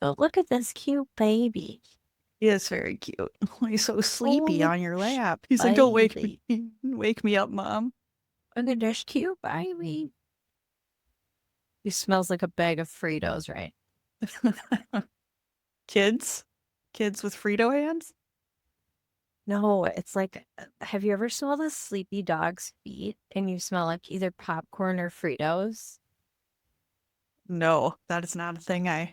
But look at this cute baby. He is very cute. He's so Oh, sleepy look on at your this lap. He's like, don't wake me. baby. Wake me up, Mom. Look at this cute baby. He smells like a bag of Fritos, right? Kids? Kids with Frito hands? No, it's like, have you ever smelled a sleepy dog's feet and you smell like either popcorn or Fritos? No, that is not a thing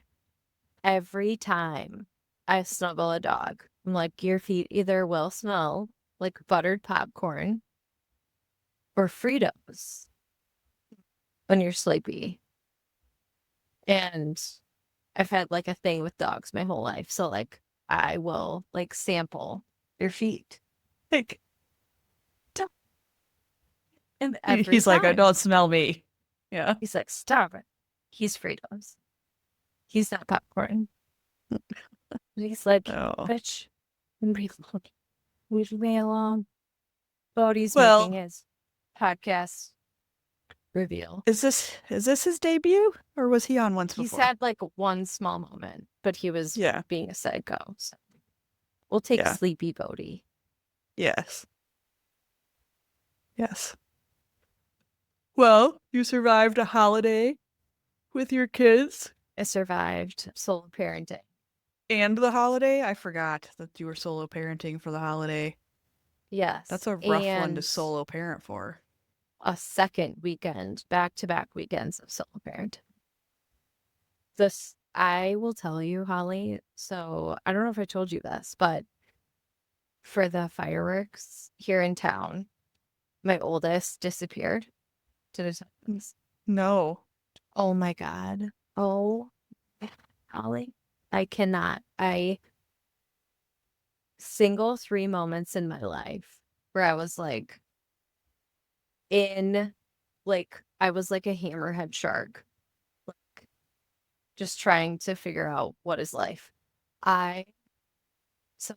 Every time I snuggle a dog, I'm like, your feet either will smell like buttered popcorn or Fritos when you're sleepy. And I've had like a thing with dogs my whole life. So like I will like sample their feet. like. And every He's like, I time don't smell me. Yeah. he's like, stop it. He's Fritos. He's not popcorn. And he's like, Oh. bitch, leave me alone. Bodhi's making Well, his podcast reveal. is this his debut? Or was he on once He's before? had like one small moment, but he was Yeah. being a psycho. So we'll take Yeah. Sleepy Bodhi. Yes. Yes. Well, you survived a holiday with your kids I survived solo parenting. and the holiday. I forgot that you were solo parenting for the holiday. Yes. That's a rough one to And solo parent for. a second weekend, back to back weekends of solo parenting. This, I will tell you, Holly. So I don't know if I told you this, but for the fireworks here in town, my oldest disappeared. Did I tell you this? No. Oh my God. Oh, Holly, I cannot. I single 3 moments in my life where I was like in like I was like a hammerhead shark, like just trying to figure out what is life. I so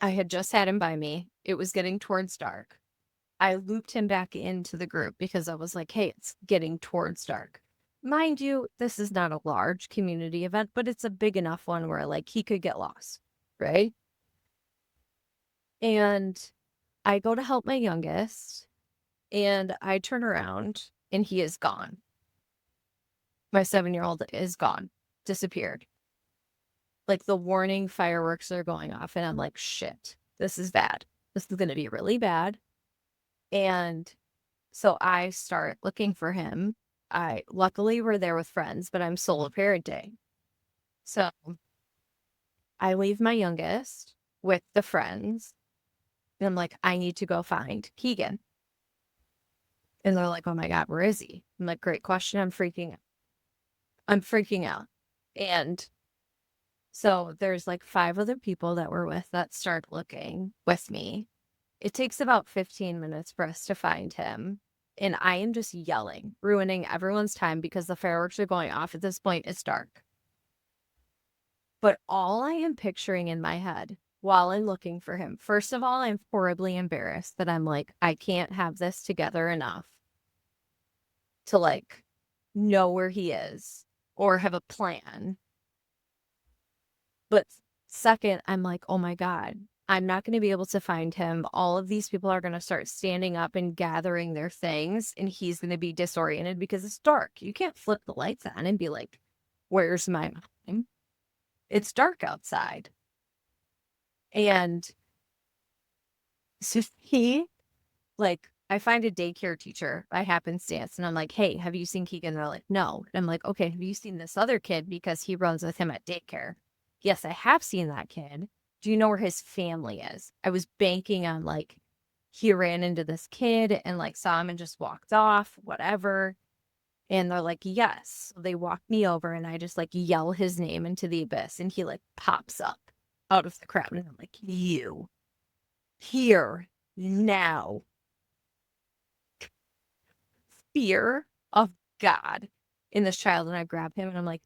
I had just had him by me. It was getting towards dark. I looped him back into the group because I was like, hey, it's getting towards dark. Mind you, this is not a large community event, but it's a big enough one where like he could get lost, right? And I go to help my youngest and I turn around and he is gone. My 7-year-old is gone, disappeared. Like the warning fireworks are going off, and I'm like, shit, this is bad. This is going to be really bad. And so I start looking for him. I luckily we're there with friends, but I'm solo parenting. So I leave my youngest with the friends, and I'm like, I need to go find Keegan. And they're like, oh my God, where is he? I'm like, great question. I'm freaking out. I'm freaking out. And so there's like 5 other people that we're with that start looking with me. It takes about 15 minutes for us to find him. And I am just yelling, ruining everyone's time because the fireworks are going off. At this point, it's dark. But all I am picturing in my head while I'm looking for him, first of all, I'm horribly embarrassed that I'm like, I can't have this together enough to like know where he is or have a plan. But second, I'm like, oh my God, I'm not going to be able to find him. All of these people are going to start standing up and gathering their things, and he's going to be disoriented because it's dark. You can't flip the lights on and be like, where's my mom? It's dark outside. And so like, I find a daycare teacher by happenstance, and I'm like, hey, have you seen Keegan? They're like, no. And I'm like, okay, have you seen this other kid? Because he runs with him at daycare. Yes, I have seen that kid. Do you know where his family is? I was banking on like, he ran into this kid and like saw him and just walked off, whatever. And they're like, yes. So they walk me over and I just like yell his name into the abyss and he like pops up out of the crowd. And I'm like, you here now. Fear of God in this child. And I grab him and I'm like,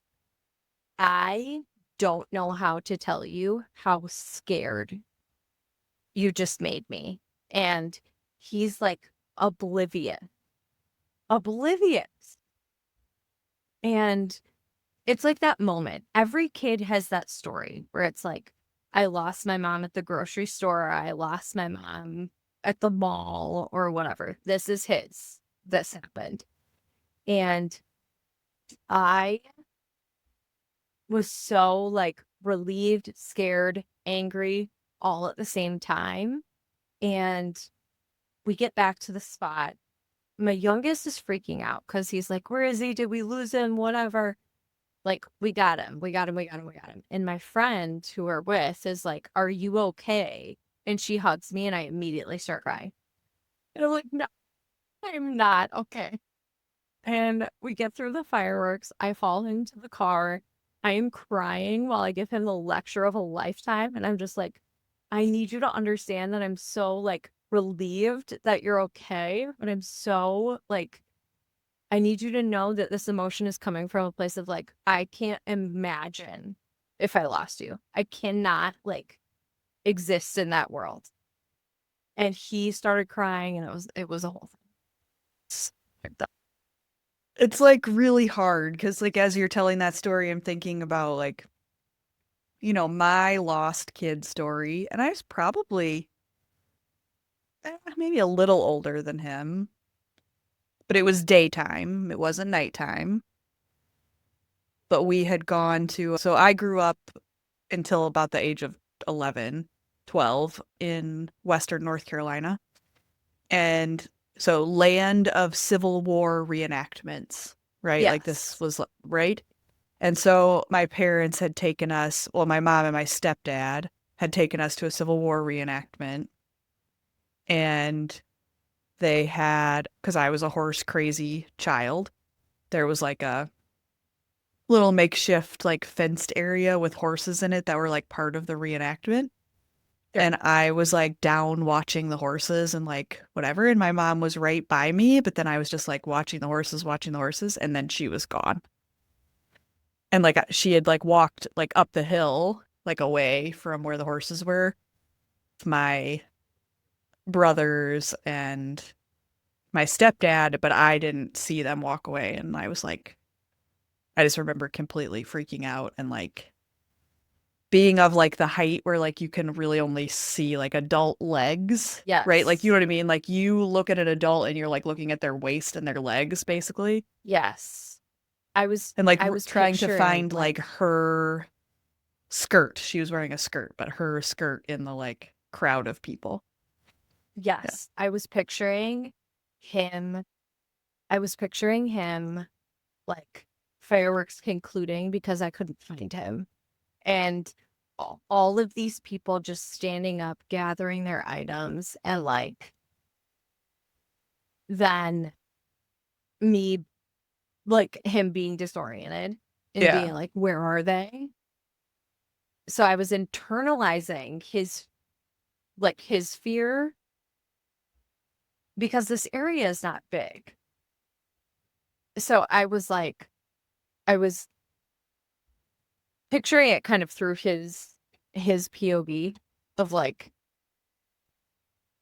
I don't know how to tell you how scared you just made me. And he's like oblivious. And it's like that moment. Every kid has that story where it's like, I lost my mom at the grocery store. I lost my mom at the mall or whatever. This is his. This happened. And I was so like relieved, scared, angry, all at the same time. And we get back to the spot. My youngest is freaking out because he's like, where is he? Did we lose him? Whatever. Like, we got him. We got him. We got him. We got him. And my friend who we're with is like, are you okay? And she hugs me and I immediately start crying. And I'm like, no, I'm not okay. And we get through the fireworks. I fall into the car. I am crying while I give him the lecture of a lifetime. And I'm just like, I need you to understand that I'm so like relieved that you're okay. But I'm so like, I need you to know that this emotion is coming from a place of like, I can't imagine if I lost you. I cannot like exist in that world. And he started crying and it was a whole thing. It's like really hard because like as you're telling that story, I'm thinking about like, my lost kid story. And I was probably maybe a little older than him, but it was daytime. It wasn't nighttime. But we had gone to, so I grew up until about the age of 11, 12 in Western North Carolina. And so land of Civil War reenactments, right? Like this Yes. was right. And so my parents had taken us, well, my mom and my stepdad had taken us to a Civil War reenactment. And they had, because I was a horse crazy child, there was like a little makeshift, like fenced area with horses in it that were like part of the reenactment. Sure. And I was like down watching the horses and like whatever. And my mom was right by me, but then I was just like watching the horses. And then she was gone. And like she had like walked like up the hill, like away from where the horses were. My brothers and my stepdad, but I didn't see them walk away. And I was like, I just remember completely freaking out and like being of like the height where like you can really only see like adult legs, right? Like, you know Yes. what I mean? Like you look at an adult and you're like looking at their waist and their legs basically. Yes. I was And like I was trying to picturing find like like her skirt. She was wearing a skirt, but her skirt in the like crowd of people. Yeah. yes, I was picturing him. I was picturing him like fireworks concluding because I couldn't find him. And all of these people just standing up, gathering their items, and like then me, like him being disoriented and Yeah. being like, where are they? So I was internalizing his fear because this area is not big. So I was like, I was picturing it kind of through his POV of like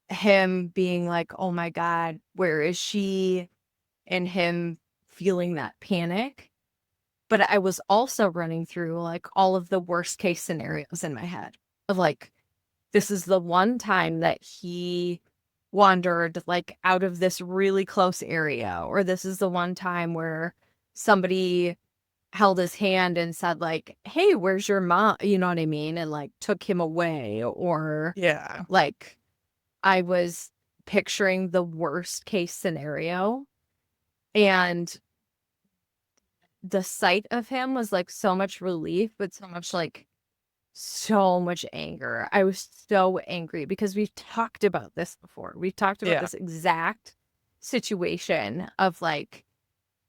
him being like, oh my God, where is she? And him feeling that panic. But I was also running through like all of the worst case scenarios in my head of like, this is the one time that he wandered like out of this really close area, or this is the one time where somebody held his hand and said like, hey, where's your mom? You know what I mean? And like took him away, or Yeah. like I was picturing the worst case scenario. And the sight of him was like so much relief, but so much anger. I was so angry because we've talked about this before. We've talked about Yeah. this exact situation of like,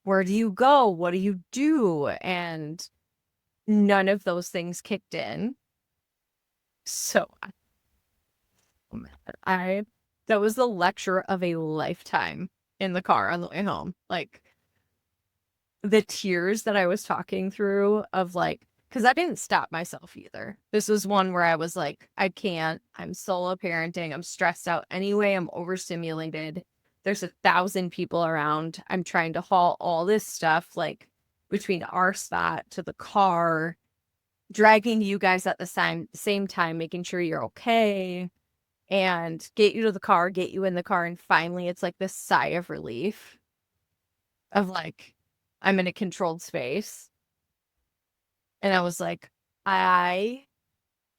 where do you go? What do you do? And none of those things kicked in. So I that was the lecture of a lifetime in the car on the way home. Like the tears that I was talking through of like, because I didn't stop myself either. This was one where I was like, I can't. I'm solo parenting. I'm stressed out anyway. I'm overstimulated. There's 1,000 people around. I'm trying to haul all this stuff. Like, between our spot to the car, dragging you guys at the same time, making sure you're okay, and get you to the car, get you in the car. And finally, it's like this sigh of relief of like, I'm in a controlled space. And I was like, I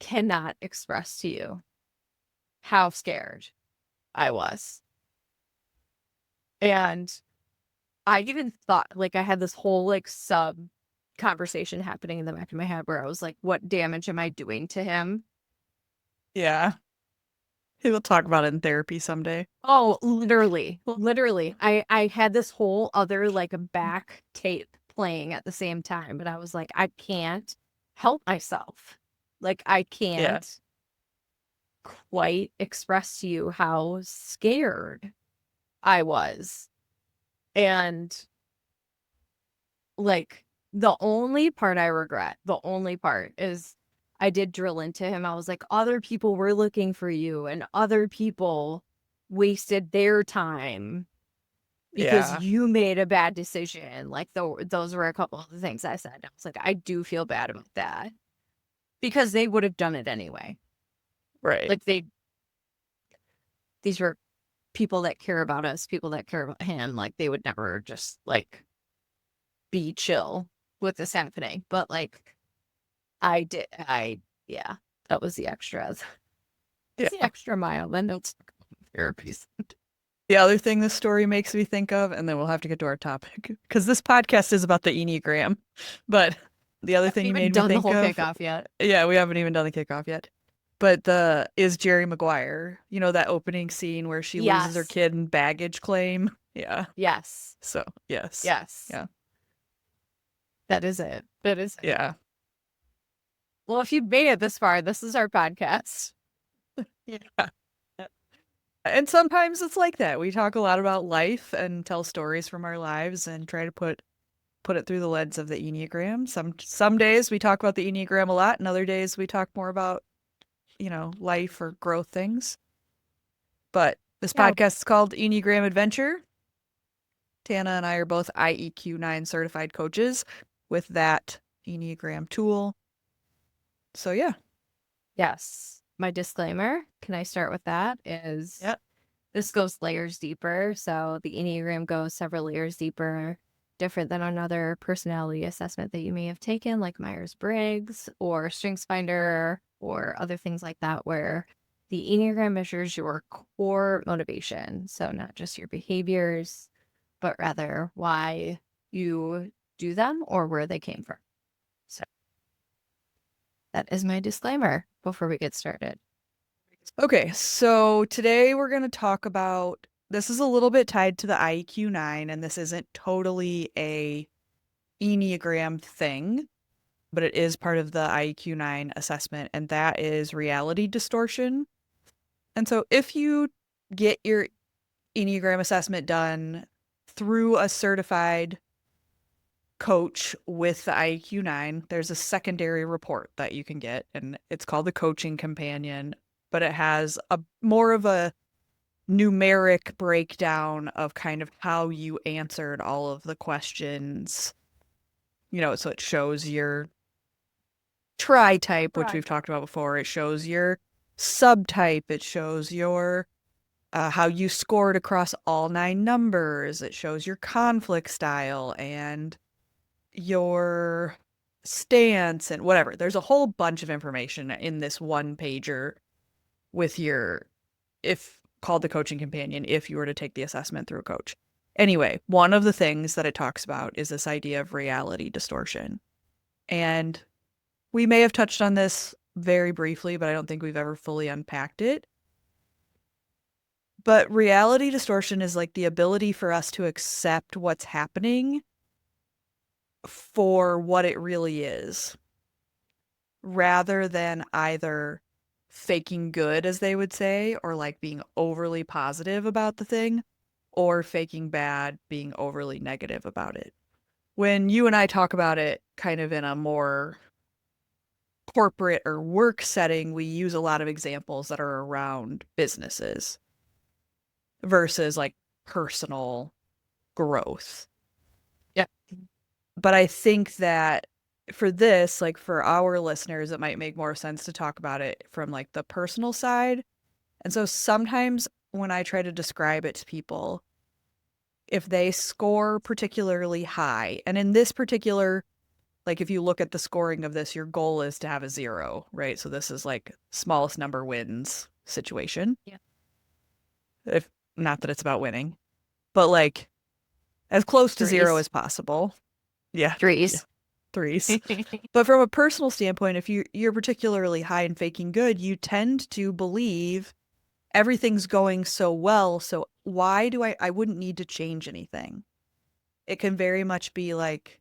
cannot express to you how scared I was. And I even thought, like, I had this whole like sub conversation happening in the back of my head where I was like, what damage am I doing to him? Yeah. We'll talk about it in therapy someday. Oh, literally, literally. I had this whole other like back tape playing at the same time, but I was like, I can't help myself. Like, I Yeah. can't quite express to you how scared I was. And like, the only part I regret, the only part is I did drill into him. I was like, other people were looking for you and other people wasted their time because Yeah. you made a bad decision. Like, those were a couple of the things I said. I was like, I do feel bad about that because they would have done it anyway. Right. Like, these were people that care about us, people that care about him. Like, they would never just like be chill with this happening. But like, yeah, that was the extra. Yeah. It's the extra mile. Then notes therapies. The other thing this story makes me think of, and then we'll have to get to our topic, because this podcast is about the Enneagram. But the other thing you Even made me done the think whole of, kickoff yet. yeah, we haven't even done the kickoff yet. But is Jerry Maguire, you know, that opening scene where she loses her Yes. kid in baggage claim? Yeah. Yes. So, yes. Yes. Yeah. That is it. That is it. Yeah. Well, if you've made it this far, this is our podcast. Yeah. And sometimes it's like that. We talk a lot about life and tell stories from our lives and try to put it through the lens of the Enneagram. Some days we talk about the Enneagram a lot, and other days we talk more about, you know, life or growth things. But this Yeah. podcast is called Enneagram Adventure. Tannah and I are both IEQ9 certified coaches with that Enneagram tool. So yeah. Yes. My disclaimer, can I start with that? Is Yeah. this goes layers deeper. So the Enneagram goes several layers deeper, different than another personality assessment that you may have taken, like Myers-Briggs or StrengthsFinder or other things like that, where the Enneagram measures your core motivation. So not just your behaviors, but rather why you do them or where they came from. So that is my disclaimer before we get started. Okay, so today we're going to talk about, this is a little bit tied to the IQ9, and this isn't totally a Enneagram thing, but it is part of the IQ9 assessment, and that is reality distortion. And so if you get your Enneagram assessment done through a certified coach with the IQ9, there's a secondary report that you can get, and it's called the Coaching Companion, but it has a more of a numeric breakdown of kind of how you answered all of the questions. You know, so it shows your tri-type, which we've talked about before. It shows your subtype. It shows your how you scored across all 9 numbers. It shows your conflict style and your stance and whatever. There's a whole bunch of information in this one pager with your, if called the Coaching Companion, if you were to take the assessment through a coach. Anyway, one of the things that it talks about is this idea of reality distortion. And we may have touched on this very briefly, but I don't think we've ever fully unpacked it. But reality distortion is like the ability for us to accept what's happening for what it really is, rather than either faking good, as they would say, or like being overly positive about the thing, or faking bad, being overly negative about it. When you and I talk about it kind of in a more corporate or work setting, we use a lot of examples that are around businesses versus like personal growth. Yeah. But I think that for this, like for our listeners, it might make more sense to talk about it from like the personal side. And so sometimes when I try to describe it to people, if they score particularly high, and in this particular, like if you look at the scoring of this, your goal is to have a 0, right? So this is like smallest number wins situation. Yeah. If not that it's about winning, but like as close to 0 Threes. as possible. Yeah. Yeah. Threes. Threes. But from a personal standpoint, if you're particularly high in faking good, you tend to believe everything's going so well, so why do I wouldn't need to change anything. It can very much be like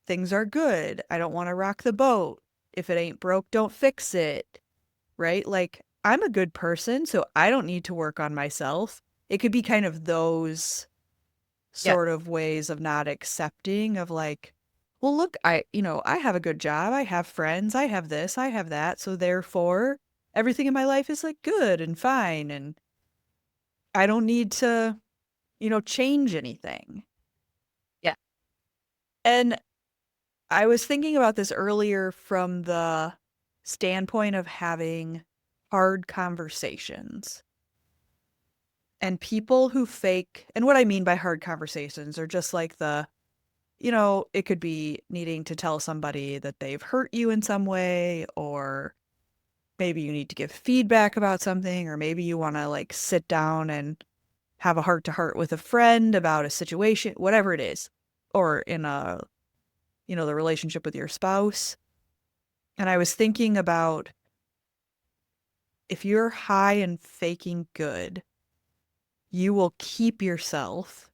things are good. I don't want to rock the boat. If it ain't broke, don't fix it. Right? Like I'm a good person, so I don't need to work on myself. It could be kind of those Yeah. sort of ways of not accepting of like, well, look, I have a good job. I have friends. I have this. I have that. So therefore, everything in my life is like good and fine. And I don't need to, change anything. Yeah. And I was thinking about this earlier from the standpoint of having hard conversations. And people who fake, and what I mean by hard conversations are just like it could be needing to tell somebody that they've hurt you in some way, or maybe you need to give feedback about something, or maybe you want to like sit down and have a heart to heart with a friend about a situation, whatever it is, or in the relationship with your spouse. And I was thinking about if you're high and faking good, you will keep yourself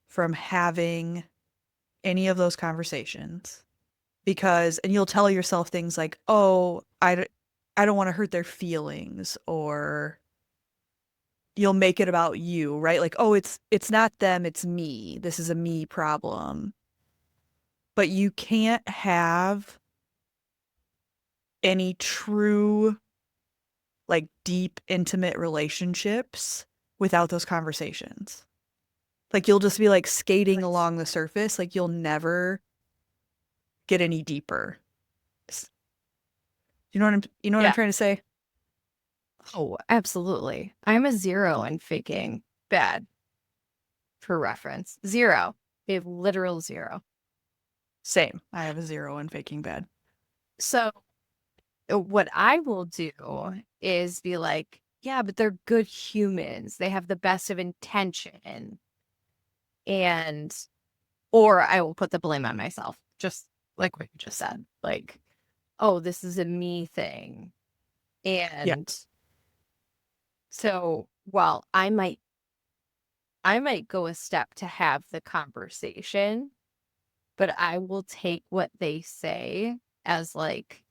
from having any of those conversations and you'll tell yourself things like, oh, I don't want to hurt their feelings, or you'll make it about you, right? Like, oh, it's not them, it's me. This is a me problem. But you can't have any true, like deep, intimate relationships without those conversations. Like you'll just be like skating Right. along the surface, like you'll never get any deeper. You know what I'm Yeah. trying to say? Oh, absolutely. I'm a 0 in faking bad, for reference. 0. A literal 0. Same. I have a 0 in faking bad. So what I will do is be like, yeah, but they're good humans. They have the best of intention. And, or I will put the blame on myself, just like what you just said. Like, oh, this is a me thing. Yeah. And so while I might go a step to have the conversation, but I will take what they say as like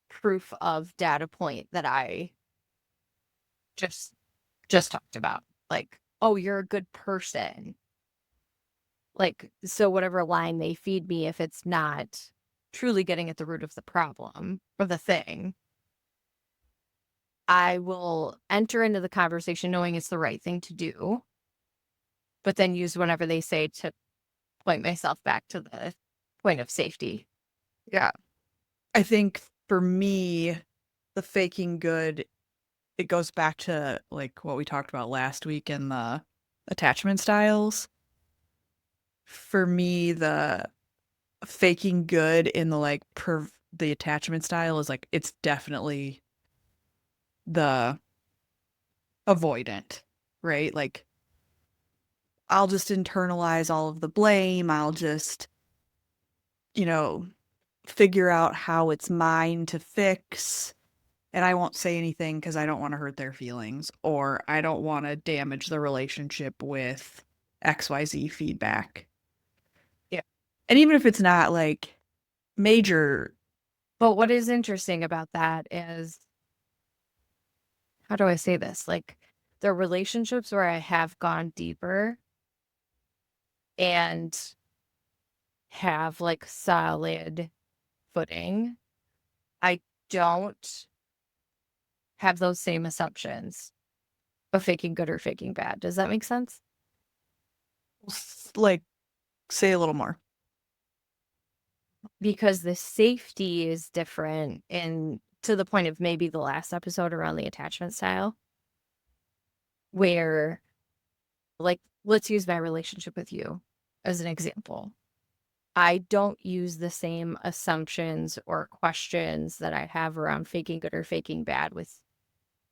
proof of data point that I just talked about. Like, oh, you're a good person. Like, so whatever line they feed me, if it's not truly getting at the root of the problem or the thing, I will enter into the conversation knowing it's the right thing to do, but then use whatever they say to point myself back to the point of safety. Yeah. I think for me, the faking good, it goes back to like what we talked about last week in the attachment styles. For me, the faking good in the like the attachment style is like it's definitely the avoidant, right? Like I'll just internalize all of the blame. I'll just, you know, figure out how it's mine to fix. And I won't say anything because I don't want to hurt their feelings, or I don't want to damage the relationship with XYZ feedback. Yeah. And even if it's not like major, But what is interesting about that is, how do I say this? Like, the relationships where I have gone deeper and have like solid footing, I don't have those same assumptions of faking good or faking bad. Does that make sense? like, say a little more. because the safety is different, and to the point of maybe the last episode around the attachment style, where, like, let's use my relationship with you as an example. I don't use the same assumptions or questions that I have around faking good or faking bad with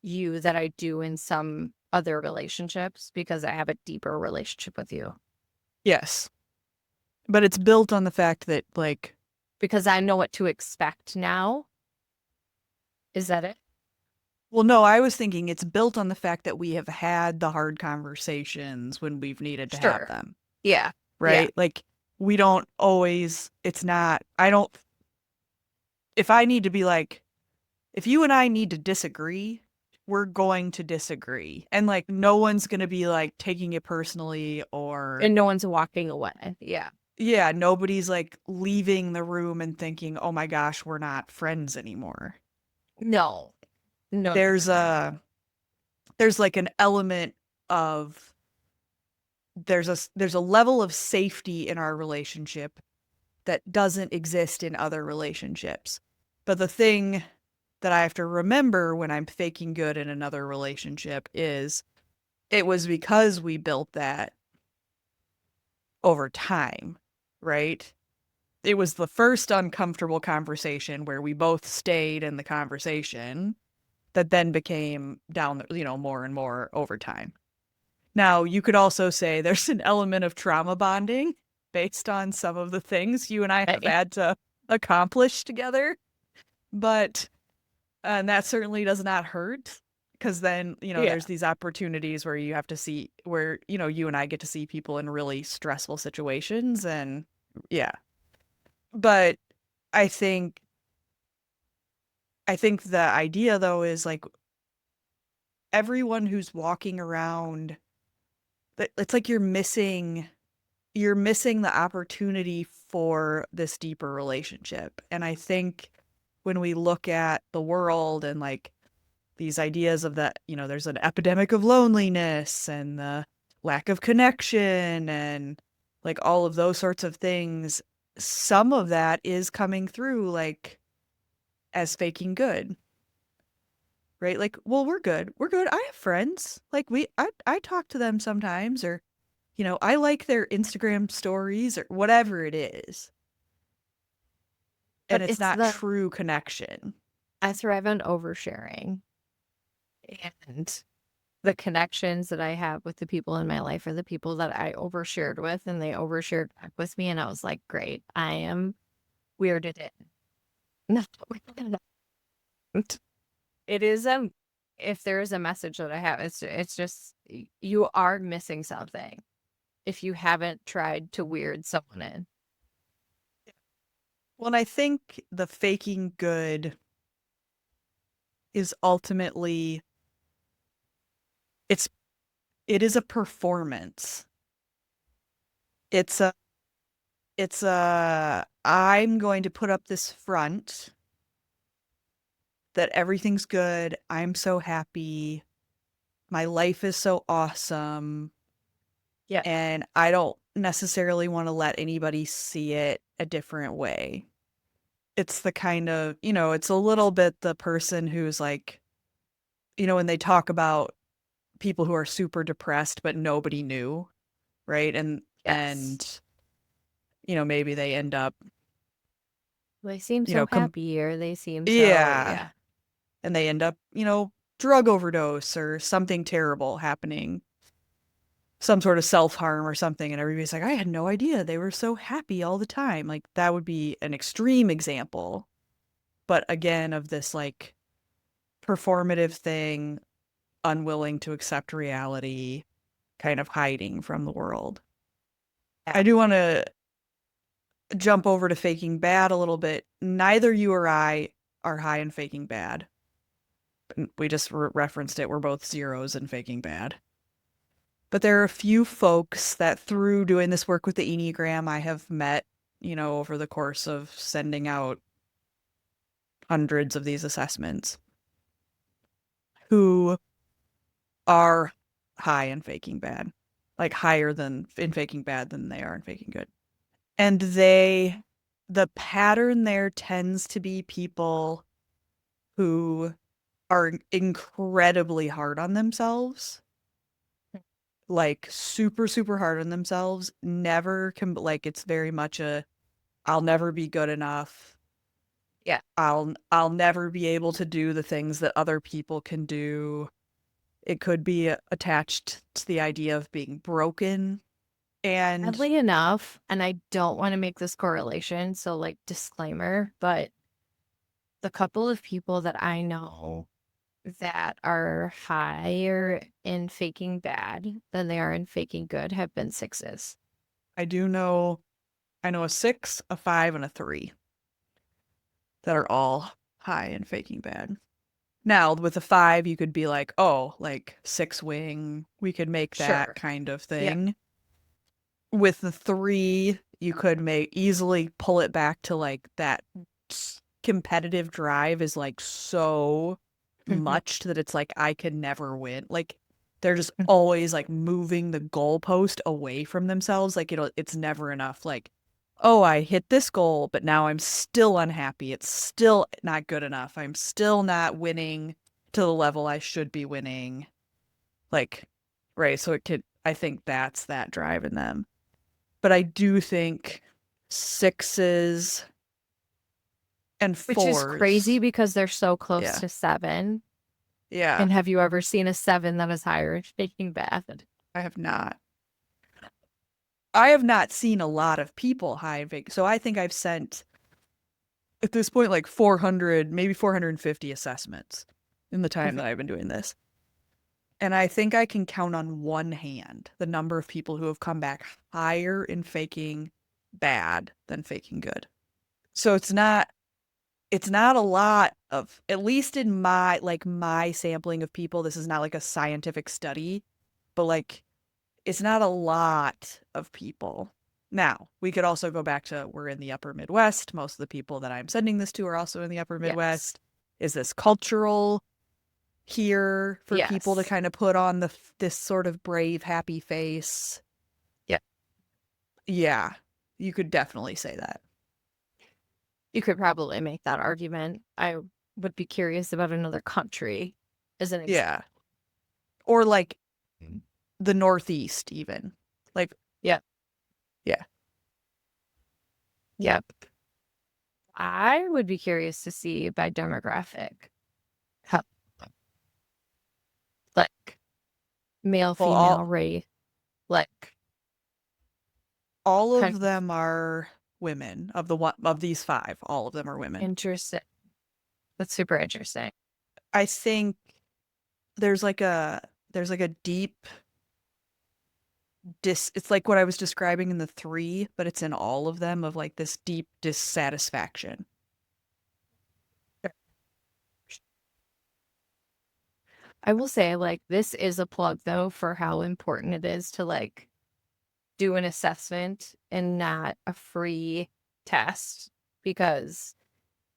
you that I do in some other relationships, because I have a deeper relationship with you. Yes. But it's built on the fact that, like, Because I know what to expect now. Is that it? well, no, I was thinking it's built on the fact that we have had the hard conversations when we've needed to have Sure. them, Yeah. Yeah. right? Like, we don't always, it's not, I don't, if I need to be like, if you and I need to disagree, we're going to disagree. And like, no one's going to be like taking it personally or, And no one's walking away. Yeah. yeah, nobody's like leaving the room and thinking, oh my gosh, we're not friends anymore. No. No, no, There's no, no. a, there's like an element of, there's a level of safety in our relationship that doesn't exist in other relationships. But the thing that I have to remember when I'm faking good in another relationship is it was because we built that over time, right? It was the first uncomfortable conversation where we both stayed in the conversation that then became down, more and more over time. Now, you could also say there's an element of trauma bonding based on some of the things you and I have Hey. had to accomplish together, but and that certainly does not hurt because then, Yeah. there's these opportunities where you have to see where, you and I get to see people in really stressful situations and yeah. But I think I think the idea though is like everyone who's walking around, it's like you're missing the opportunity for this deeper relationship. And I think when we look at the world and like these ideas of that, there's an epidemic of loneliness and the lack of connection and like all of those sorts of things, some of that is coming through like as faking good, right? Like, well, we're good. We're good. I have friends. Like I talk to them sometimes or I like their Instagram stories or whatever it is. And But it's it's not the, true connection. I thrive on oversharing. And the connections that I have with the people in my life are the people that I overshared with, and they overshared back with me. And I was like, great, I am weirded in. No, it is, if there is a message that I have, it's just you are missing something if you haven't tried to weird someone in. Well, and I think the faking good is ultimately it's it is a performance. It's a I'm going to put up this front that everything's good. I'm so happy. My life is so awesome. Yeah. And I don't necessarily want to let anybody see it a different way. It's the kind of, it's a little bit the person who's like, when they talk about people who are super depressed but nobody knew, right? And Yes. maybe they end up, They seem you so know, happy, or they seem so, yeah, yeah. and they end up, drug overdose or something terrible happening, some sort of self-harm or something, and everybody's like, I had no idea they were so happy all the time. Like that would be an extreme example, but again of this like performative thing, unwilling to accept reality, kind of hiding from the world. Yeah. I do want to jump over to faking bad a little bit. Neither you or I are high in faking bad. We just referenced it. We're both zeros in faking bad. But there are a few folks that through doing this work with the Enneagram, I have met, over the course of sending out hundreds of these assessments who are high in faking bad, like higher than in faking bad than they are in faking good. And the pattern there tends to be people who are incredibly hard on themselves, like super, super hard on themselves. Never can, like, it's very much a, I'll never be good enough. Yeah. I'll never be able to do the things that other people can do. It could be attached to the idea of being broken. And Oddly enough, and I don't want to make this correlation, so like disclaimer, but the couple of people that I know that are higher in faking bad than they are in faking good have been sixes. I do know, I know a 6, a 5, and a 3 that are all high in faking bad. Now, with a 5, you could be like, oh, like 6 wing, we could make that Sure. kind of Yeah. thing. With the 3, you could easily pull it back to like that competitive drive is like so much that it's like I can never win. Like they're just always like moving the goalpost away from themselves. Like it's never enough. Like, oh, I hit this goal, but now I'm still unhappy. It's still not good enough. I'm still not winning to the level I should be winning. Like, right. So I think that's that drive in them. But I do think 6s and Which is crazy 4s. because they're so close Yeah. to 7. Yeah. And have you ever seen a 7 that is higher in faking bad? I have not. I have not seen a lot of people high in Vegas. So I think I've sent at this point like 400, maybe 450 assessments in the time that I've been doing this. And I think I can count on one hand the number of people who have come back higher in faking bad than faking good. So it's not a lot of, at least in my sampling of people, this is not like a scientific study, but like it's not a lot of people. Now, we could also go back to we're in the upper Midwest. Most of the people that I'm sending this to are also in the upper Yes. Midwest. Is this cultural here for people to Yes. kind of put on this sort of brave, happy face? Yeah. Yeah, you could definitely say that. You could probably make that argument. I would be curious about another country as an example. Yeah. Or like the Northeast even. Like, Yeah. yeah. Yep. I would be curious to see by demographic how, like, male, Well, female, race, like, all kind of of them are women. Of these 5, all of them are women. interesting. That's super interesting. I think there's like a deep it's like what I was describing in the 3, but it's in all of them, of like this deep dissatisfaction. I will say, like, this is a plug though for how important it is to like do an assessment and not a free test, because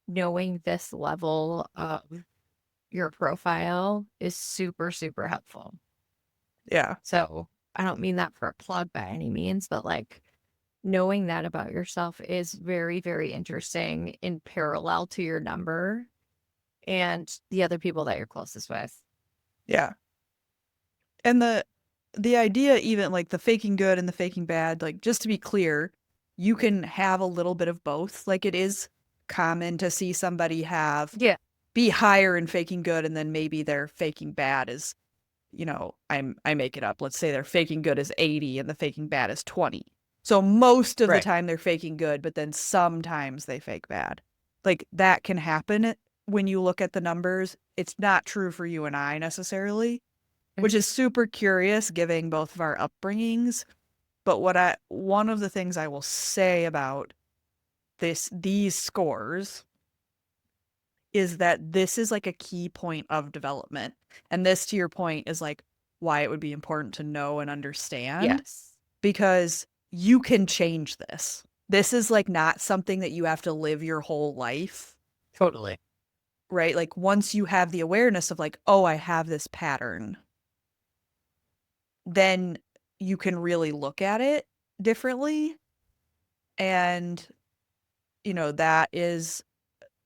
knowing this level of your profile is super, super helpful. Yeah. So I don't mean that for a plug by any means, but like knowing that about yourself is very, very interesting in parallel to your number and the other people that you're closest with. Yeah. And the idea, even like the faking good and the faking bad, like just to be clear, you can have a little bit of both. Like it is common to see somebody Yeah. be higher in faking good, and then maybe their faking bad is, I make it up. Let's say their faking good is 80 and the faking bad is 20. So most of the Right. time they're faking good, but then sometimes they fake bad. Like that can happen when you look at the numbers. It's not true for you and I necessarily, which is super curious given both of our upbringings. But one of the things I will say about these scores is that this is like a key point of development. And this, to your point, is like why it would be important to know and understand, Yes. because you can change this. This is like not something that you have to live your whole life, Totally. right? Like once you have the awareness of like, oh, I have this pattern, then you can really look at it differently. And that is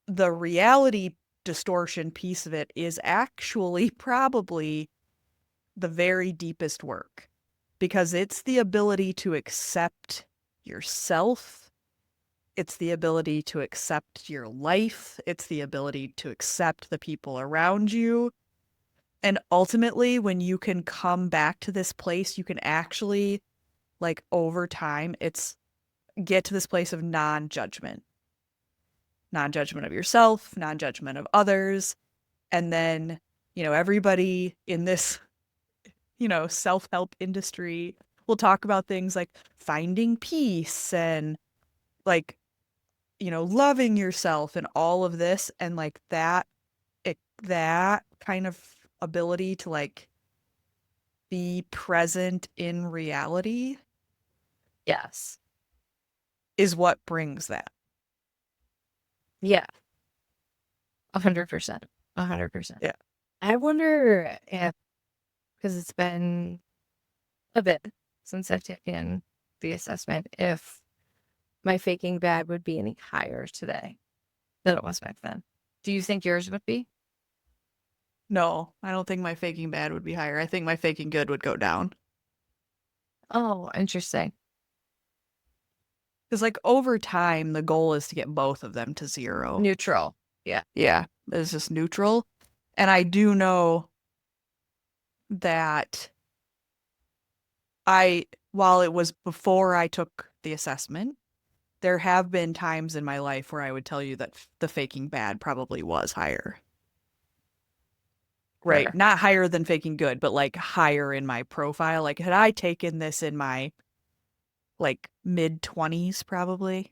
the reality distortion piece of it is actually probably the very deepest work, because it's the ability to accept yourself. It's the ability to accept your life. It's the ability to accept the people around you. And ultimately, when you can come back to this place, you can actually, like, over time, get to this place of non-judgment of yourself, non-judgment of others. And then, everybody in this, self-help industry will talk about things like finding peace and, like, loving yourself and all of this. And like that kind of ability to like be present in reality Yes. is what brings that. Yeah. 100%. 100%. Yeah. I wonder if, because it's been a bit since I've taken the assessment, if my faking bad would be any higher today than it was back then. Do you think yours would be? No, I don't think my faking bad would be higher. I think my faking good would go down. Oh, interesting. Because like over time, the goal is to get both of them to 0. Neutral. Yeah. Yeah, it's just neutral. And I do know that while it was before I took the assessment, there have been times in my life where I would tell you that the faking bad probably was higher. Right. Sure. Not higher than faking good, but like higher in my profile. Like had I taken this in my like mid-20s probably,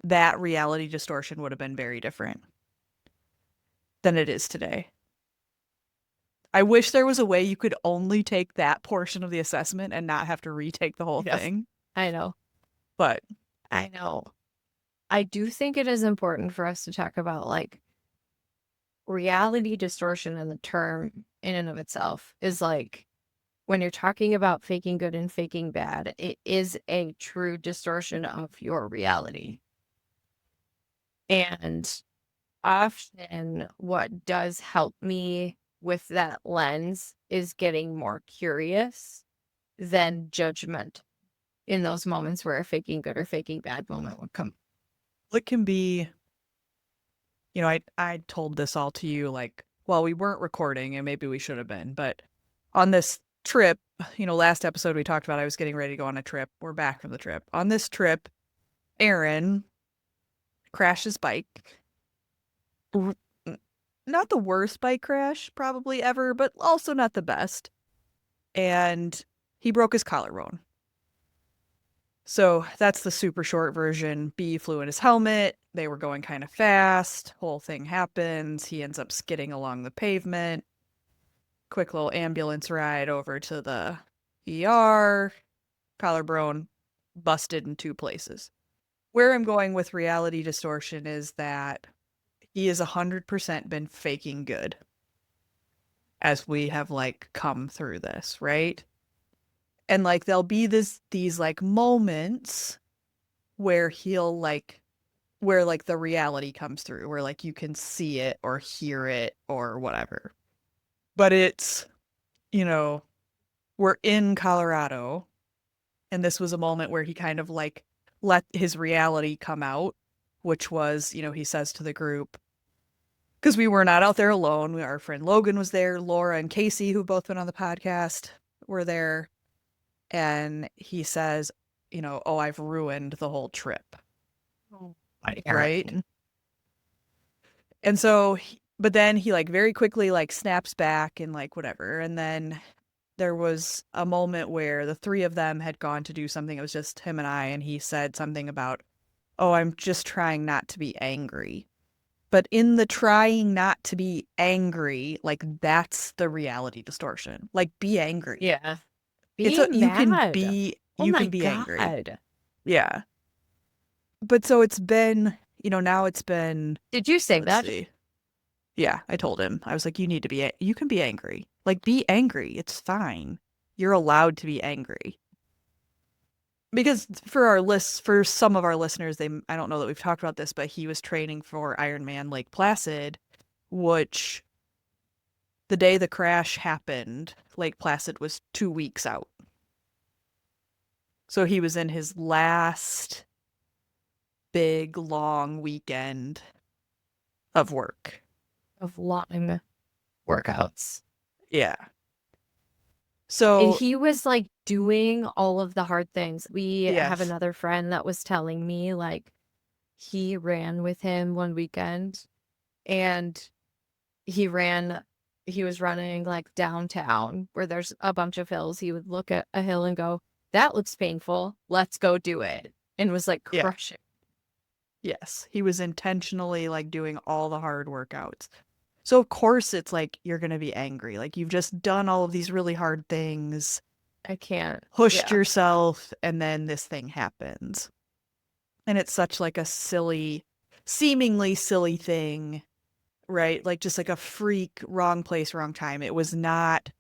that reality distortion would have been very different than it is today. I wish there was a way you could only take that portion of the assessment and not have to retake the whole Yes. thing. I know. But I know. I do think it is important for us to talk about like reality distortion, and the term in and of itself is like, when you're talking about faking good and faking bad, it is a true distortion of your reality. And often what does help me with that lens is getting more curious than judgment in those moments where a faking good or faking bad moment would come. it can be, I told this all to you like while we weren't recording, and maybe we should have been, but on this trip, last episode we talked about I was getting ready to go on a trip. We're back from the trip. On this trip, Aaron crashed his bike. Not the worst bike crash probably ever, but also not the best. And he broke his collarbone. So that's the super short version. B flew in his helmet. They were going kind of fast. Whole thing happens. He ends up skidding along the pavement. Quick little ambulance ride over to the ER. Collarbone busted in 2 places. Where I'm going with reality distortion is that he has 100% been faking good as we have like come through this, right? And like there'll be these like moments where he'll like where like the reality comes through, where like you can see it or hear it or whatever. But it's, we're in Colorado, and this was a moment where he kind of like let his reality come out, which was, he says to the group, because we were not out there alone. Our friend Logan was there. Laura and Casey, who've both been on the podcast, were there. And he says, oh, I've ruined the whole trip. Oh, right? And so, but then he like very quickly like snaps back and like whatever. And then there was a moment where the 3 of them had gone to do something. It was just him and I, and he said something about, oh, I'm just trying not to be angry. But in the trying not to be angry, like that's the reality distortion. Like be angry. Yeah. You can mad. be Oh you my can be angry. God. Yeah. But so it's been, now it's been, Did you say let's that? see. Yeah, I told him. I was like, you can be angry. Like be angry. It's fine. You're allowed to be angry. because for some of our listeners, I don't know that we've talked about this, but he was training for Ironman Lake Placid, which the day the crash happened, Lake Placid was 2 weeks out. So he was in his last big, long weekend of work. Of long workouts. Yeah. And So, he was like doing all of the hard things. We have yes. another friend that was telling me like he ran with him one weekend and he was running like downtown where there's a bunch of hills. He would look at a hill and go, that looks painful. Let's go do it. And was like Yeah. crushing. Yes. He was intentionally like doing all the hard workouts. So of course it's like you're going to be angry. Like you've just done all of these really hard things, I can't. pushed Yeah. yourself, and then this thing happens. And it's such like a seemingly silly thing, right? Like just like a freak, wrong place, wrong time. It was not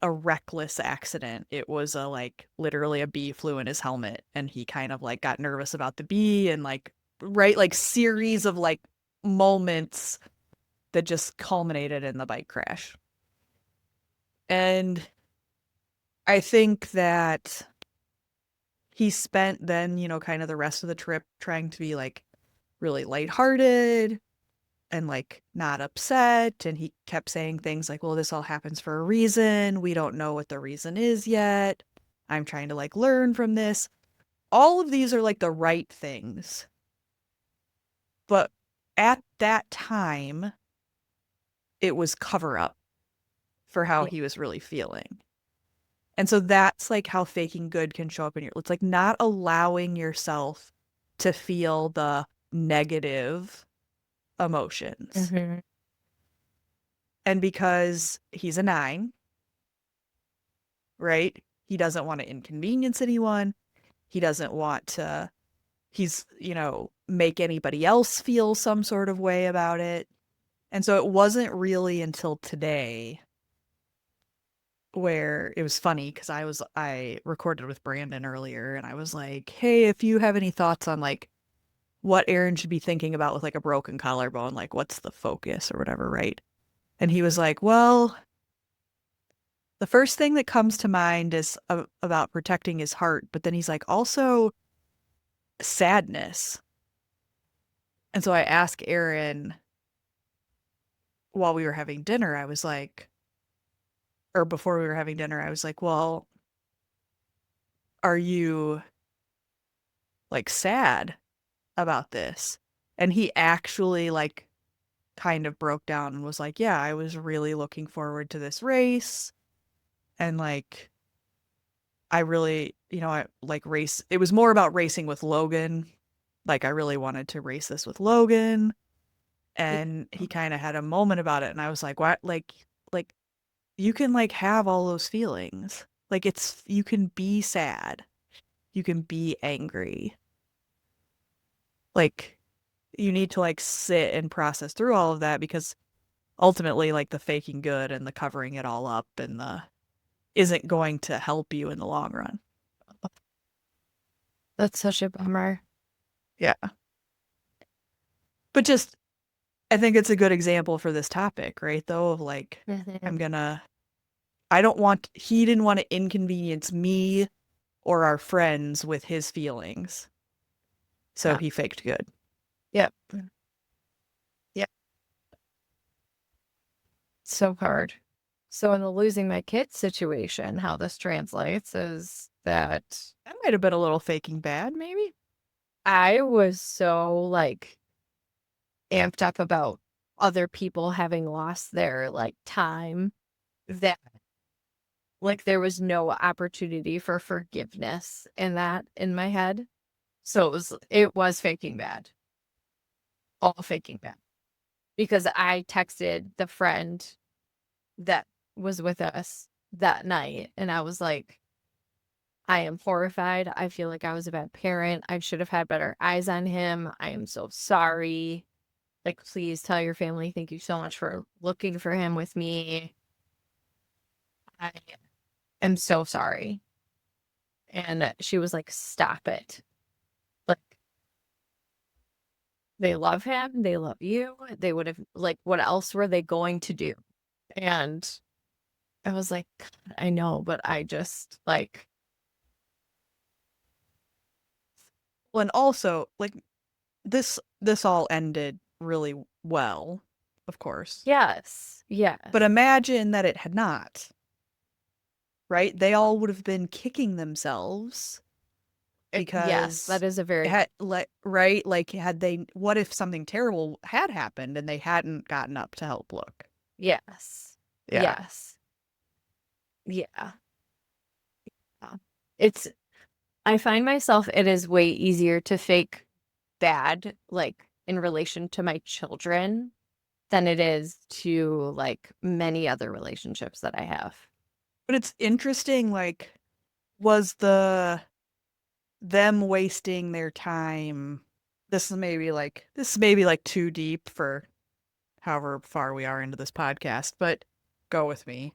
a reckless accident. It was a like literally a bee flew in his helmet and he kind of like got nervous about the bee and like right like series of like moments that just culminated in the bike crash. And I think that he spent then, kind of the rest of the trip trying to be like really lighthearted and like not upset. And he kept saying things like, well, this all happens for a reason. We don't know what the reason is yet. I'm trying to like learn from this. All of these are like the right things. But at that time, it was cover up for how Yeah. he was really feeling. And so that's like how faking good can show up in it's like not allowing yourself to feel the negative emotions. Mm-hmm. And because he's a 9, right? He doesn't want to inconvenience anyone. He doesn't want to, make anybody else feel some sort of way about it. And so it wasn't really until today where it was funny because I recorded with Brandon earlier and I was like, hey, if you have any thoughts on like what Aaron should be thinking about with like a broken collarbone, like what's the focus or whatever, right? And he was like, well, the first thing that comes to mind is about protecting his heart, but then he's like, also sadness. And so I asked Aaron while we were having dinner, I was like, or before we were having dinner, I was like, well, are you like sad about this? And he actually like kind of broke down and was like, yeah, I was really looking forward to this race. And like, I really, I like race. It was more about racing with Logan. Like, I really wanted to race this with Logan. And he kind of had a moment about it. And I was like, what? Like, you can like have all those feelings. Like, you can be sad. You can be angry. Like, you need to like sit and process through all of that because ultimately, like, the faking good and the covering it all up and the isn't going to help you in the long run. That's such a bummer. Yeah. But just, I think it's a good example for this topic, right? Though, of like, Mm-hmm. I'm gonna, I don't want, he didn't want to inconvenience me or our friends with his feelings. So Yeah. he faked good. Yep. Yep. So hard. So in the losing my kid situation, how this translates is that That might have been a little faking bad, maybe. I was so like amped up about other people having lost their like time that like there was no opportunity for forgiveness in my head. So it was faking bad. All faking bad. Because I texted the friend that was with us that night and I was like, I am horrified. I feel like I was a bad parent. I should have had better eyes on him. I am so sorry. Like, please tell your family thank you so much for looking for him with me. I am so sorry. And she was like, stop it. Like, they love him. They love you. They would have, like, what else were they going to do? And I was like, "God, I know, but I just like, Well, and also, like, this all ended really well, of course. yes, yes. But imagine that it had not, right? They all would have been kicking themselves Yes, because that is a very, had like right, like had they what if something terrible had happened and they hadn't gotten up to help look? yes, Yeah. yes, yeah. Yeah. It's, I find myself, it is way easier to fake bad, like in relation to my children, than it is to like many other relationships that I have. But it's interesting, like, was them wasting their time this is maybe like too deep for however far we are into this podcast, but go with me.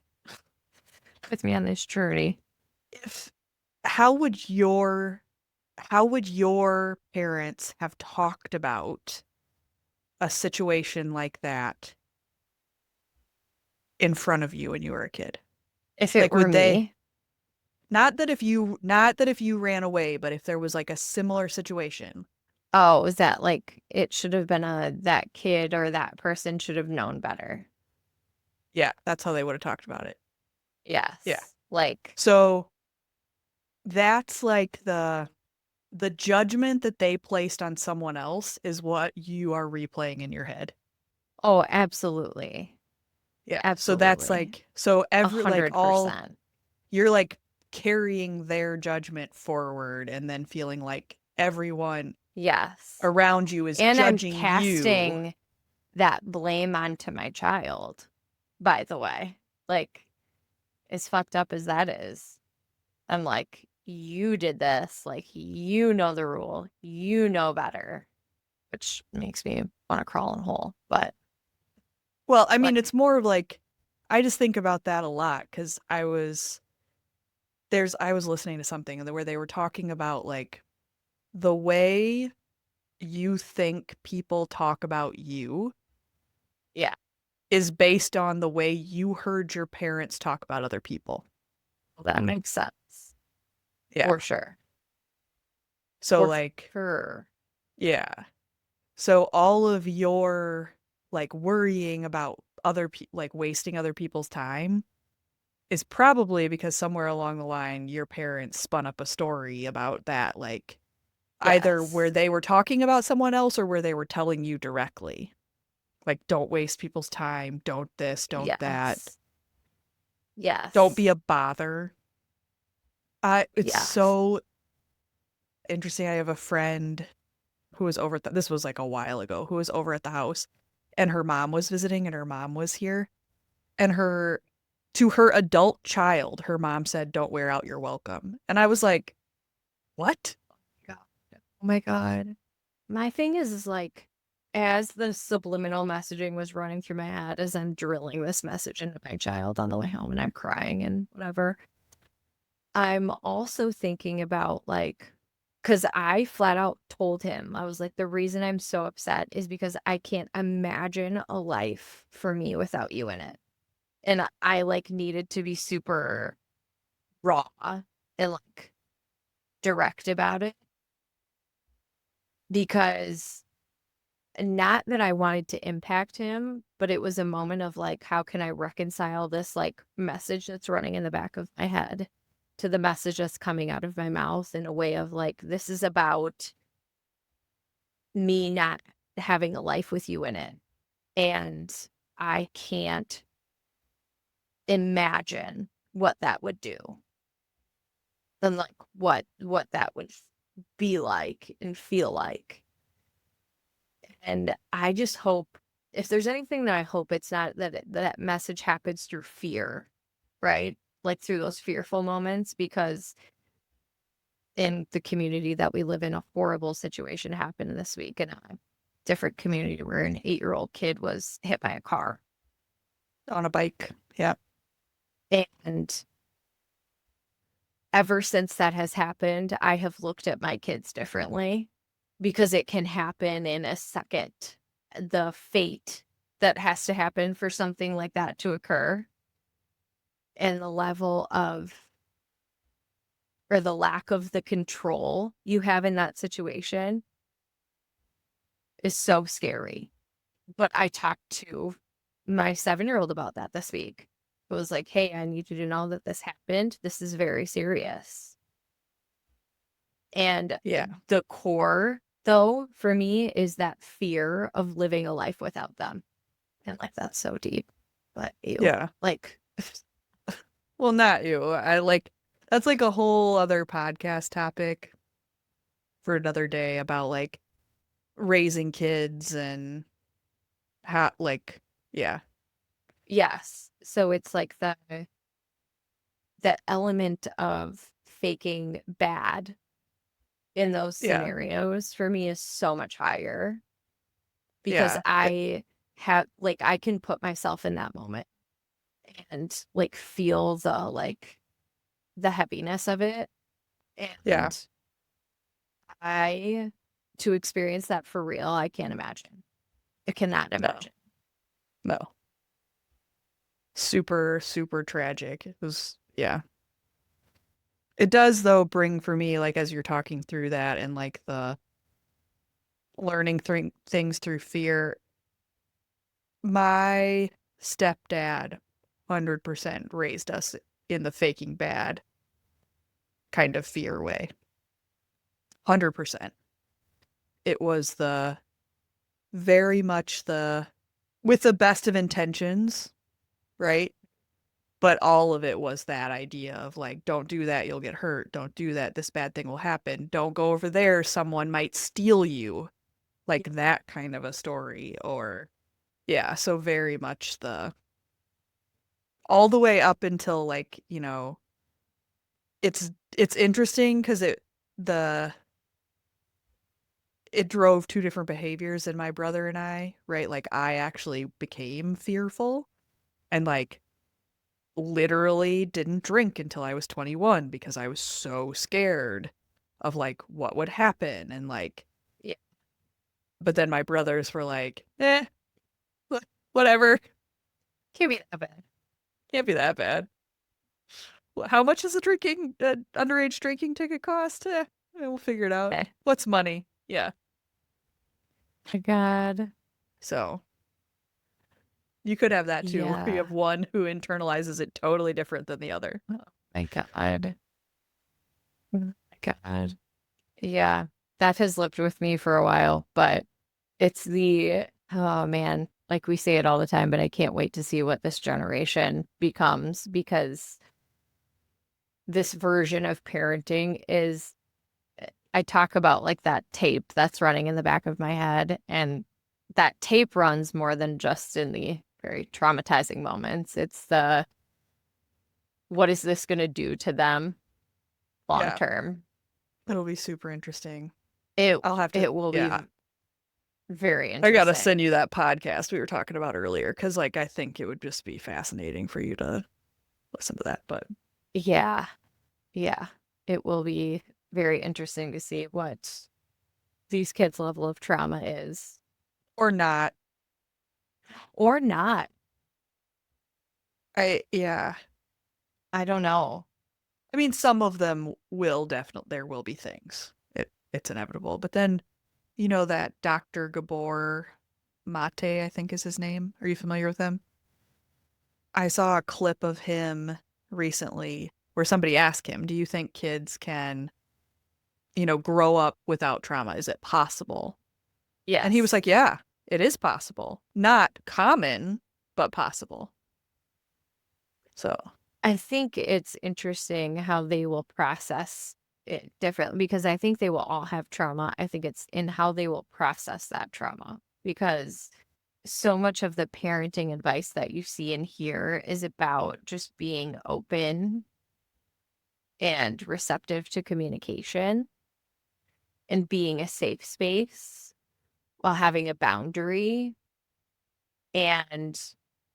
With me on this journey. If how would your parents have talked about a situation like that in front of you when you were a kid? If it Like were would they me, not that if you ran away, but if there was like a similar situation? oh, is that like it should have been that kid or that person should have known better. Yeah, that's how they would have talked about it. Yeah. Yes. Like, So that's like the judgment that they placed on someone else is what you are replaying in your head. oh, absolutely. Yeah. So that's Absolutely. like so A every like hundred all percent. you're like carrying their judgment forward and then feeling like everyone Yes. around you is And I'm judging you. casting that blame onto my child, by the way. Like, as fucked up as that is, I'm like, you did this. Like, you know the rule. You know better, which makes me want to crawl in a hole. But, Well, I mean, like, it's more of like I just think about that a lot because I was listening to something where they were talking about like the way you think people talk about you yeah, is based on the way you heard your parents talk about other people. that makes sense. Yeah. For sure. So For like, sure. yeah. So all of your like worrying about other people, like wasting other people's time is probably because somewhere along the line your parents spun up a story about that, like either where Yes. they were talking about someone else or where they were telling you directly. Like, don't waste people's time, don't this, don't that, Yes. don't be Yes. a bother. It's Yes. so interesting. I have a friend who was over at this was like a while ago, who was over at the house and her mom was visiting and her mom was here. And to her adult child, her mom said, "Don't wear out your welcome." And I was like, what? God. Oh my God. My thing is like, as the subliminal messaging was running through my head as I'm drilling this message into my child on the way home and I'm crying and whatever, I'm also thinking about like, because I flat out told him, I was like, the reason I'm so upset is because I can't imagine a life for me without you in it. And I like needed to be super raw and like direct about it because not that I wanted to impact him, but it was a moment of like, how can I reconcile this like message that's running in the back of my head to the message that's coming out of my mouth in a way of like, this is about me not having a life with you in it. And I can't imagine what that would do and like what that would be like and feel like. And I just hope, if there's anything that I hope, it's not that that message happens through fear, right? Like through those fearful moments, because in the community that we live in, a horrible situation happened this week in a different community where an 8-year-old kid was hit by a car. On a bike. Yeah. And ever since that has happened, I have looked at my kids differently because it can happen in a second. The fate that has to happen for something like that to occur and the level of, or the lack of the control you have in that situation is so scary. But I talked to my 7-year-old about that this week. It was like, hey, I need you to know that this happened. This is very serious. And Yeah. the core, though, for me is that fear of living a life without them. And like, that's so deep. But ew. Yeah. Like, Well, not you. I like that's like a whole other podcast topic for another day about like raising kids and how like yeah. yes. So it's like the element of faking bad in those Yeah. scenarios for me is so much higher because Yeah. I have, like, I can put myself in that moment and like feel the heaviness of it. Yeah. And I, to experience that for real, I can't imagine. I cannot No. imagine. No. Super, super tragic. It was yeah. It does though bring for me like as you're talking through that and like the learning things through fear. My stepdad 100% raised us in the faking bad kind of fear way. 100%. It was the very much the with the best of intentions, right? But all of it was that idea of like, don't do that, you'll get hurt. Don't do that, this bad thing will happen. Don't go over there, someone might steal you. Like that kind of a story. Or, yeah, so very much the all the way up until like, it's interesting because the it drove two different behaviors in my brother and I, right? Like I actually became fearful and like literally didn't drink until I was 21 because I was so scared of like what would happen and like Yeah. but then my brothers were like, whatever, Can't be that bad. can't be that bad. How much does a drinking underage drinking ticket cost? We'll figure it out. Eh. What's money? Yeah. My God. So you could have that too, where you Yeah. have one who internalizes it totally different than the other. Oh my God. Oh my God. Yeah. That has lived with me for a while, but it's oh man, like we say it all the time, but I can't wait to see what this generation becomes because this version of parenting is, I talk about like that tape that's running in the back of my head, and that tape runs more than just in the very traumatizing moments. It's what is this going to do to them long Yeah, term? it'll be super interesting. It I'll have to, it will be yeah, very I gotta interesting. send you that podcast we were talking about earlier because, like, I think it would just be fascinating for you to listen to that. But Yeah. Yeah. It will be very interesting to see what these kids' level of trauma is or not, or not. yeah. I don't know. I mean, some of them will definitely. There will be things. It's inevitable. But then, that Dr. Gabor Mate, I think is his name. Are you familiar with him? I saw a clip of him recently where somebody asked him, "Do you think kids can, grow up without trauma? Is it possible?" And he was Yes. like, yeah, it is possible. Not common, but possible. So, I think it's interesting how they will process it differently because I think they will all have trauma. I think it's in how they will process that trauma because so much of the parenting advice that you see and hear is about just being open and receptive to communication and being a safe space while having a boundary. And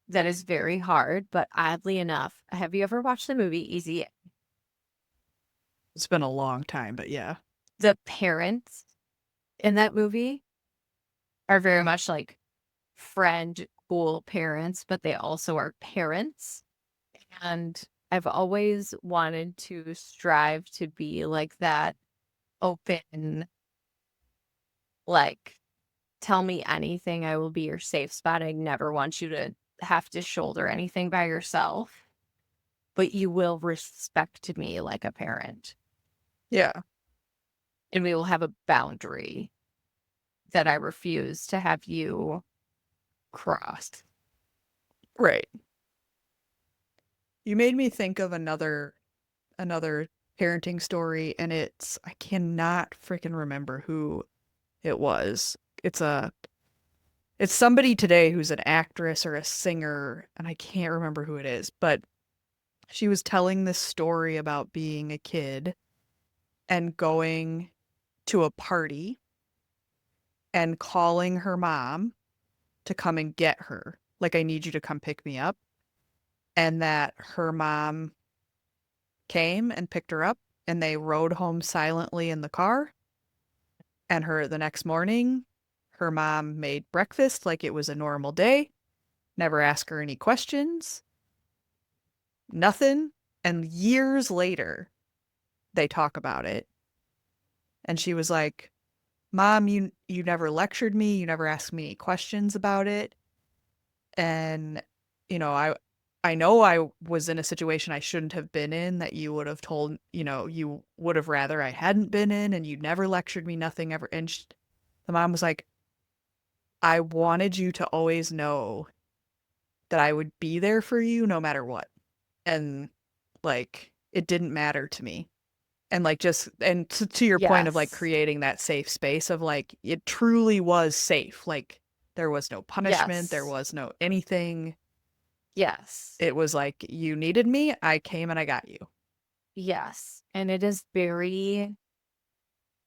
that is very hard, but oddly enough, have you ever watched the movie Easy? It's been a long time, but yeah. The parents in that movie are very much like friend, cool parents, but they also are parents. And I've always wanted to strive to be like that open, like, tell me anything. I will be your safe spot. I never want you to have to shoulder anything by yourself, but you will respect me like a parent. Yeah. And we will have a boundary that I refuse to have you cross. Right. You made me think of another parenting story, and I cannot freaking remember who it was. It's somebody today who's an actress or a singer, and I can't remember who it is, but she was telling this story about being a kid and going to a party and calling her mom to come and get her. Like, I need you to come pick me up. And that her mom came and picked her up, and they rode home silently in the car. And the next morning, her mom made breakfast like it was a normal day, never asked her any questions, nothing. And years later, they talk about it. And she was like, Mom, you never lectured me, you never asked me any questions about it. And you know, I know I was in a situation I shouldn't have been in, that you would have told, you would have rather I hadn't been in, and you never lectured me, nothing ever. And the mom was like, I wanted you to always know that I would be there for you no matter what. And like, it didn't matter to me. And like, just, and to your point of like Yes. creating that safe space of like, it truly was safe. Like, there was no punishment, there Yes. was no anything. Yes. It was like, you needed me, I came and I got you. Yes. And it is very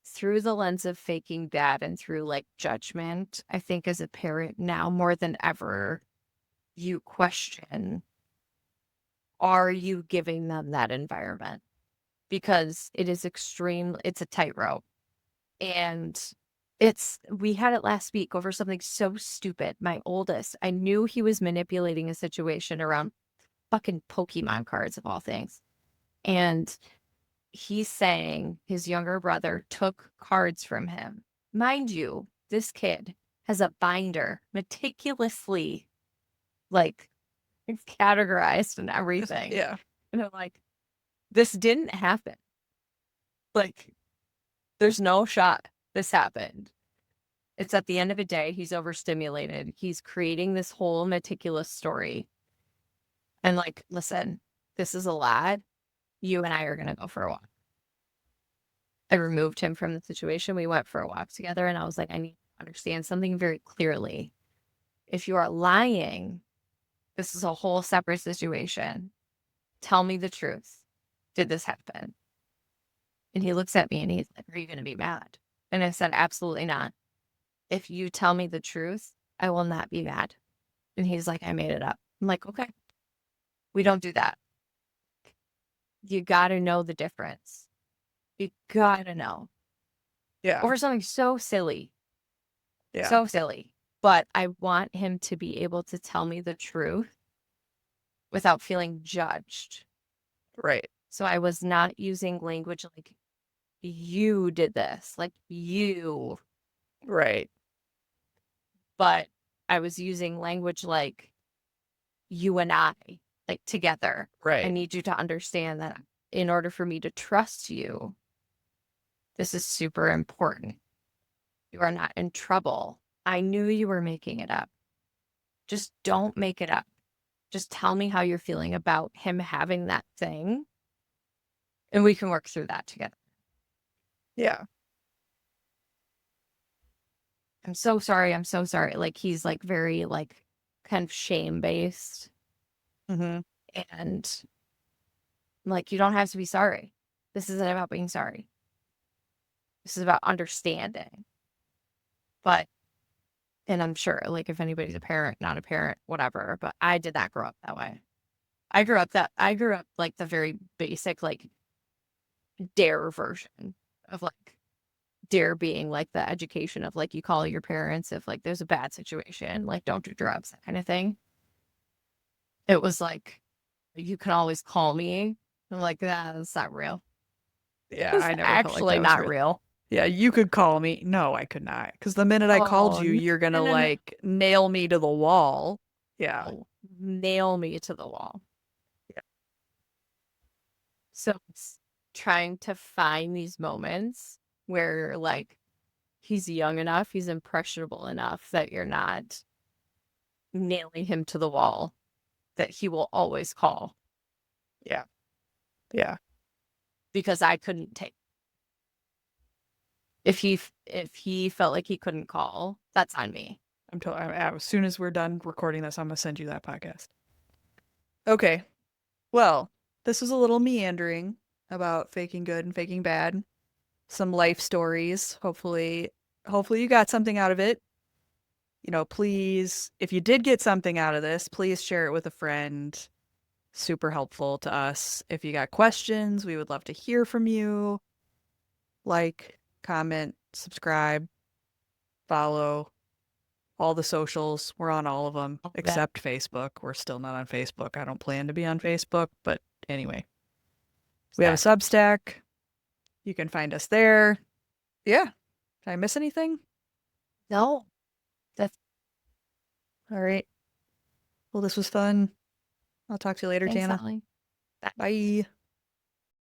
through the lens of faking bad and through like judgment. I think as a parent now more than ever, you question, are you giving them that environment? Because it is it's a tightrope. And we had it last week over something so stupid. My oldest, I knew he was manipulating a situation around fucking Pokemon cards of all things. And he's saying his younger brother took cards from him. Mind you, this kid has a binder meticulously like categorized and everything. Yeah. And I'm like, this didn't happen. Like, there's no shot this happened. It's at the end of a day, he's overstimulated. He's creating this whole meticulous story. And like, listen, this is a lad. You and I are going to go for a walk. I removed him from the situation. We went for a walk together, and I was like, I need to understand something very clearly. If you are lying, this is a whole separate situation. Tell me the truth. Did this happen? And he looks at me and he's like, are you going to be mad? And I said, absolutely not. If you tell me the truth, I will not be mad. And he's like, I made it up. I'm like, okay, we don't do that. You got to know the difference. You got to know. Yeah. Over something so silly. Yeah. So silly. But I want him to be able to tell me the truth without feeling judged. Right. So I was not using language like, you did this, like you. Right. But I was using language like, you and I, like together. I Right. need you to understand that in order for me to trust you, this is super important. You are not in trouble. I knew you were making it up. Just don't make it up. Just tell me how you're feeling about him having that thing, and we can work through that together. Yeah. I'm so sorry. I'm so sorry. Like, he's like very like kind of shame based. Mm-hmm. And like, you don't have to be sorry. This isn't about being sorry. This is about understanding. But, and I'm sure like if anybody's a parent, not a parent, whatever, but I did not grow up that way. I grew up like the very basic, like dare version of like dare being like the education of like you call your parents if like there's a bad situation, like don't do drugs, that kind of thing. It was like you can always call me. I'm like, that's not real. Yeah, It's I never felt like actually that was not real. real. Yeah, you could call me. No, I could not. Because the minute I called Oh, you, you're no, gonna no, no. like nail me to the wall. Yeah. No. Nail me to the wall. Yeah. So it's trying to find these moments where like he's young enough, he's impressionable enough that you're not nailing him to the wall, that he will always call Yeah. Yeah. because I couldn't take. If he felt like he couldn't call, that's on me. As soon as we're done recording this, I'm gonna send you that podcast. Okay. Well, this was a little meandering about faking good and faking bad. Some life stories. Hopefully you got something out of it. Please, if you did get something out of this, please share it with a friend. Super helpful to us. If you got questions, we would love to hear from you. Like, comment, subscribe, follow all the socials. We're on all of them All that except Facebook. We're still not on Facebook. I don't plan to be on Facebook, but anyway, we have a stuff. Substack. You can find us there. Yeah. Did I miss anything? No, that's All right. Well, this was fun. I'll talk to you later, thanks, Tannah. Sally. Bye.